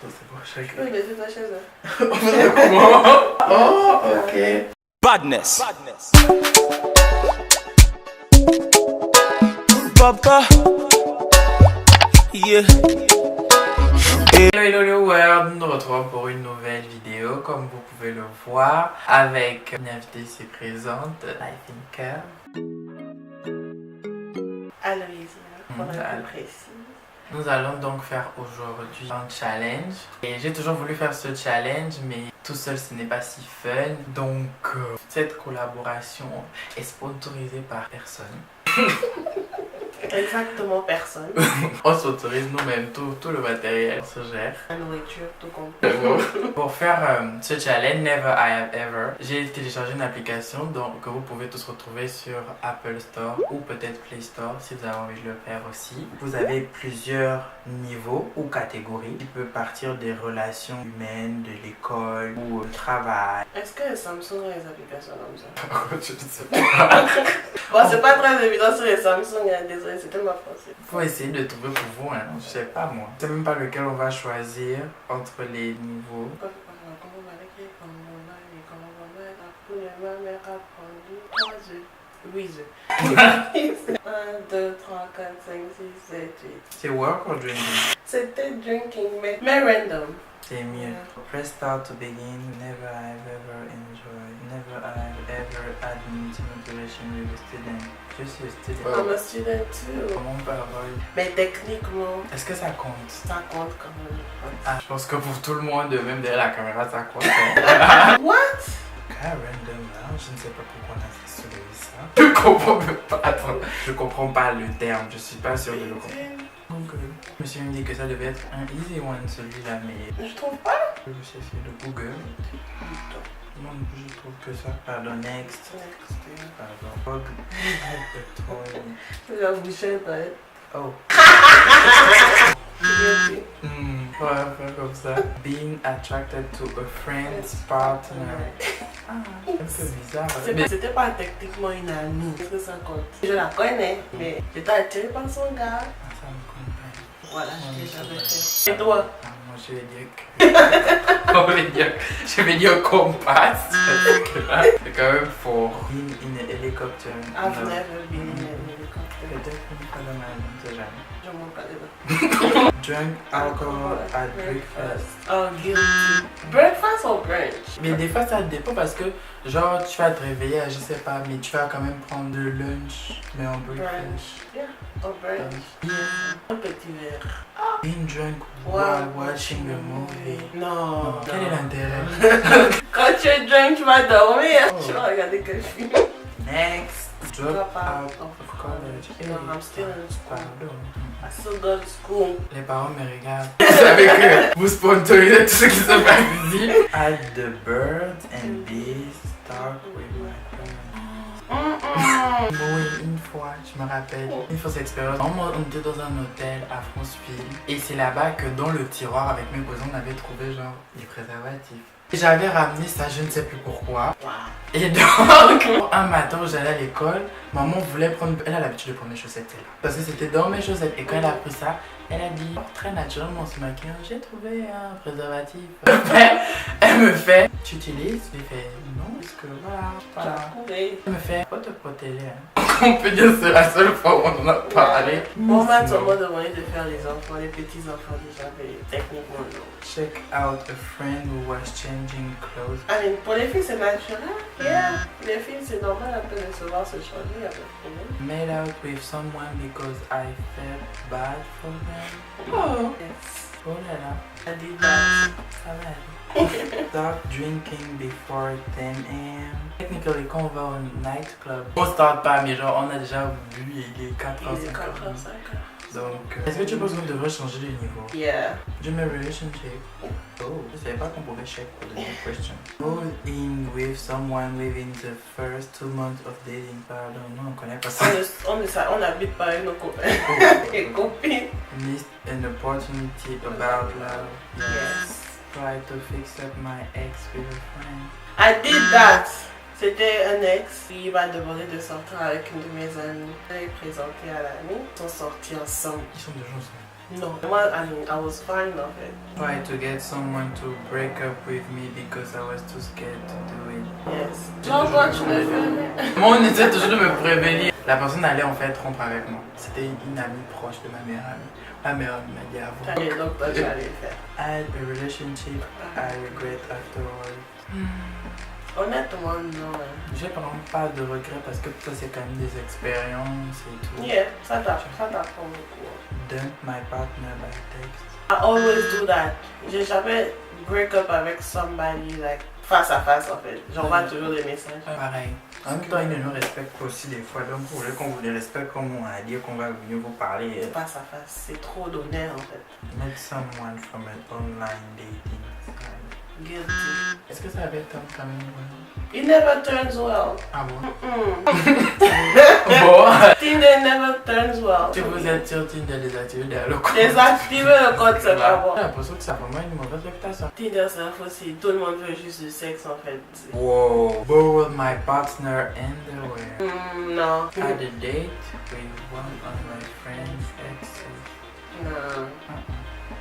c'est bon, chacun. Tu peux baisser ta chaise. Comment? Oh, ok. Badness. Papa. Yeah. Hello world, nous nous retrouvons pour une nouvelle vidéo, comme vous pouvez le voir, avec une invitée ici présente, Life in Curve. Aloïsia, pour être précis. Nous allons donc faire aujourd'hui un challenge. Et j'ai toujours voulu faire ce challenge, mais tout seul ce n'est pas si fun. Donc cette collaboration est sponsorisée par personne. Exactement personne. On s'autorise nous-mêmes, tout le matériel se gère. La nourriture, tout compris. Pour faire ce challenge, Never I Have Ever, j'ai téléchargé une application que vous pouvez tous retrouver sur Apple Store ou peut-être Play Store si vous avez envie de le faire aussi. Vous avez plusieurs niveaux ou catégories qui peuvent partir des relations humaines, de l'école ou au travail. Est-ce que Samsung a des applications comme ça? Je ne sais pas. Bon, c'est pas très évident sur les Samsung, hein. Désolé, c'est tellement français. Faut essayer de trouver pour vous, hein. Je sais pas moi. Je sais même pas lequel on va choisir entre les niveaux. Oui, 1, 2, 3, 4, 5, 6, 7, 8. C'est work or drinking? C'était drinking, mais random. C'est mieux. Press start to begin. Never I've ever enjoyed. Never I've ever had an intimate relation with a student. Je suis un student. I'm a student too. Comment parole? Mais techniquement, Est-ce que ça compte? ça compte quand même. Ah, je pense que pour tout le monde, même derrière la caméra, ça compte. Hein? What? Cas random là, je ne sais pas pourquoi on a soulevé ça. Je comprends même pas. Attends, je comprends pas le terme. Je suis pas sûr de le comprendre. Donc, je me suis même dit que ça devait être un easy one celui-là, mais Je trouve pas. je vais essayer de Google. Non, je trouve que ça. Pardon, next. Pardon. C'est la bouchée, peut-être. Oh. Bien dit. On va faire comme ça. Being attracted to a friend's partner. Ah, un peu bizarre. Mais C'était pas techniquement une amie. Est-ce que ça compte? Je la connais, mais j'étais attirée par son gars. ça me comprend. Voilà, je l'ai jamais fait. Et toi? Ah, moi, je vais dire que... je vais dire qu'on passe. Parce que là, c'est quand même fort. In a helicopter. I've No. never been in an helicopter. Peut-être une fois dans ma vie, on sait jamais. Je m'en parle. Drunk alcohol at breakfast. Oh, guilty. Breakfast or brunch? Mais des fois ça dépend parce que genre tu vas te réveiller à je sais pas mais tu vas quand même prendre le lunch mais en breakfast. Brunch. Yeah, or brunch. Un petit verre. Being drunk while watching a movie. Non. Quel est l'intérêt? Quand tu es drunk, tu vas dormir. Oh. Tu vas regarder quel film. Next. Drop Drop out out of college. No, I'm still in school. Pardon. I still go to school. Les parents me regardent. Vous savez que vous sponsorisez tout ce qui se passe ici. At the birds and bees talk with my parents. Oui, une fois, je me rappelle, une fausse expérience. On était dans un hôtel à Franceville et c'est là-bas que dans le tiroir avec mes cousins on avait trouvé genre des préservatifs. Et j'avais ramené ça, je ne sais plus pourquoi. Wow. Et donc, un matin où j'allais à l'école, maman voulait prendre... Elle a l'habitude de prendre mes chaussettes, elle. Parce que c'était dans mes chaussettes. Et quand elle a pris ça, elle a dit, très naturellement, en se maquillant, j'ai trouvé un préservatif. Elle me fait, tu utilises? J'ai fait, non, parce que voilà. Oui. Elle me fait, faut te protéger. Hein. On peut dire que c'est la seule fois où on en a parlé. Bon, maintenant, on m'a demandé de faire les enfants, les petits enfants déjà, mais techniquement non. Check out a friend who was changing clothes. I mean, pour les filles, c'est naturel. Yeah. Les filles, c'est normal un peu de se voir se changer, il y a pas de problème. Made out with someone because I felt bad for them. Oh, Yes. oh là là, I did that. ça va aller. Start drinking before 10 a.m. Technically, quand on va au nightclub, on start pas, mais genre on a déjà bu et il est 4h50. Il est 4h50. Donc, est-ce que tu penses qu'on devrait changer de niveau? Yeah. Dream a relationship. Oh, je savais pas qu'on pouvait check pour the question. Go in with someone within the first 2 months of dating. Pardon, non, on connaît pas ça. On habite pas avec nos copains et copines. Missed an opportunity about love. Yes. Try to fix up my ex with a friend. I did that. C'était un ex qui m'a demandé de sortir avec une de mes amies. Je l'ai présenté à l'ami. Ils sont sortis ensemble. Ils sont déjà ensemble. No, I was fine of it. Try to get someone to break up with me because I was too scared to do it. Yes. Genre, toi, tu le fais. Moi, on essaie toujours de me prévenir. La personne allait en fait rompre avec moi. C'était une amie proche de ma meilleure amie. Ma meilleure amie m'a dit avant. Et donc, toi, tu allais le faire. I had a relationship I regret afterwards. Honnêtement, non. J'ai vraiment pas de regrets parce que ça c'est quand même des expériences et tout. Yeah, ça t'apprend beaucoup. Dump my partner by text. I always do that. J'ai jamais break up avec somebody like face à face en fait. J'envoie toujours des messages. Pareil. En même temps, ils ne nous respectent pas aussi des fois. Donc, vous voulez qu'on vous les respecte comme on a dit qu'on va venir vous parler. Face à face, c'est trop d'honneur en fait. Meet someone from an online dating site. Guilty. Est-ce que ça avait été quand même? It never turns well. Ah bon? Bon. Tinder never turns well. Si vous êtes sur Tinder, désactivez le compte. Désactivez le compte, c'est pas bon. J'ai l'impression que ça a vraiment une mauvaise réputation. Tinder, c'est un faux site. Tout le monde veut juste du sexe en fait. Wow. Borrowed my partner underwear. Non. Had a date with one of my friend's exes. Non.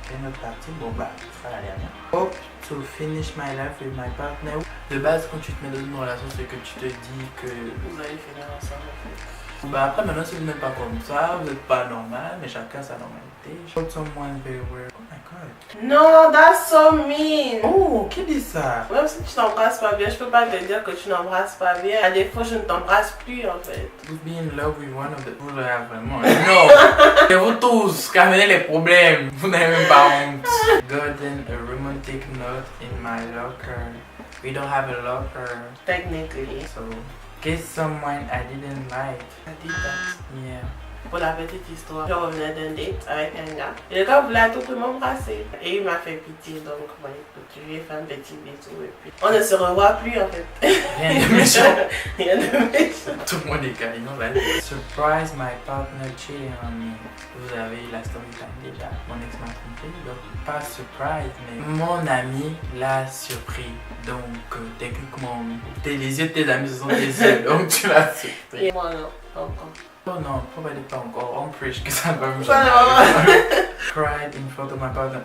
C'est notre partie. Bon bah, ça va aller bien. Hope to finish my life with my partner. De base, quand tu te mets dans une relation, c'est que tu te dis que vous allez finir ensemble en fait. Bah après, maintenant, si vous n'êtes pas comme ça, vous n'êtes pas normal, mais chacun sa normalité. Show someone very well. Oh my god. Non, that's so mean. Oh, qui dit ça? Même si tu t'embrasses pas bien, je peux pas te dire que tu n'embrasses pas bien. À des fois, je ne t'embrasse plus en fait. Vous be in love with one of the... Vous l'avez vraiment... Non. C'est vous tous qui amenez les problèmes. Vous n'avez même pas honte. Gotten a romantic note in my locker. We don't have a locker. Technically. So, kiss someone I didn't like. I did that. Yeah. Pour la petite histoire, je revenais d'un date avec un gars. Et le gars voulait à tout prix m'embrasser. Et il m'a fait pitié, donc bon, écoute, je lui ai fait un petit bisou et puis on ne se revoit plus en fait. Rien de méchant. Rien de méchant. Tout le monde est câlin, là. Surprise my partner cheating on me. Vous avez la story time déjà. Mon ex m'a trompé, donc pas surprise, mais mon ami l'a surpris. Donc techniquement, les yeux de tes amis ce sont tes yeux, donc tu l'as surpris. Et moi non, pas encore. Oh non, probablement pas encore. On preach que ça va me Cried in front of my partner.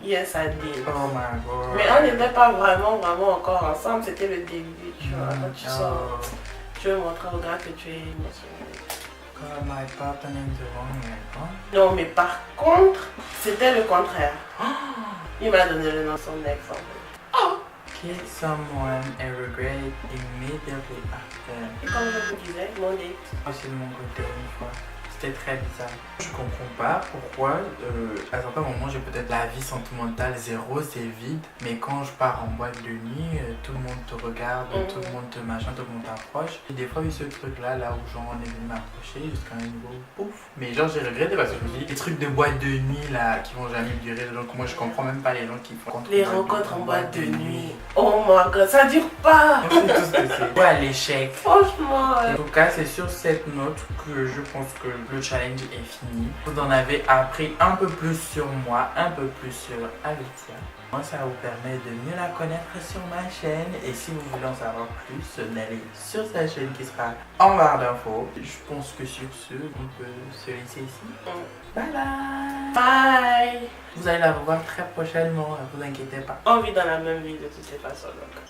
Yes, I did. Oh my god. Mais on n'était pas vraiment encore ensemble, c'était le début, tu vois. Quand tu sors, tu veux montrer au gars que tu es émotionnel. Call my partner in the wrong way, hein? Non, mais par contre, c'était le contraire. Il m'a donné le nom de son ex en fait. Oh! Kill someone and regret immediately after. Et comme je vous disais, mon date. Aussi de mon côté une fois. C'était très bizarre. Je comprends pas pourquoi à certains moments j'ai peut-être la vie sentimentale zéro, c'est vide. Mais quand je pars en boîte de nuit, tout le monde te regarde, tout le monde te machin, tout le monde t'approche. Et des fois il y a eu ce truc là où genre on est venu m'approcher jusqu'à un niveau pouf. Mais genre j'ai regretté parce que je me dis les trucs de boîte de nuit là qui vont jamais durer. Donc moi je comprends même pas les gens qui font les rencontres en boîte de nuit. Oh my god, ça dure pas. On sait tout ce que c'est. Ouais, l'échec. Franchement. En tout cas, c'est sur cette note que je pense que le challenge est fini. Vous en avez appris un peu plus sur moi, un peu plus sur Alicia. Moi, ça vous permet de mieux la connaître sur ma chaîne. Et si vous voulez en savoir plus, n'allez sur sa chaîne qui sera en barre d'infos. Je pense que sur ce, on peut se laisser ici. Bye bye. Bye. Vous allez la revoir très prochainement, ne vous inquiétez pas. On vit dans la même ville de toutes les façons. Donc.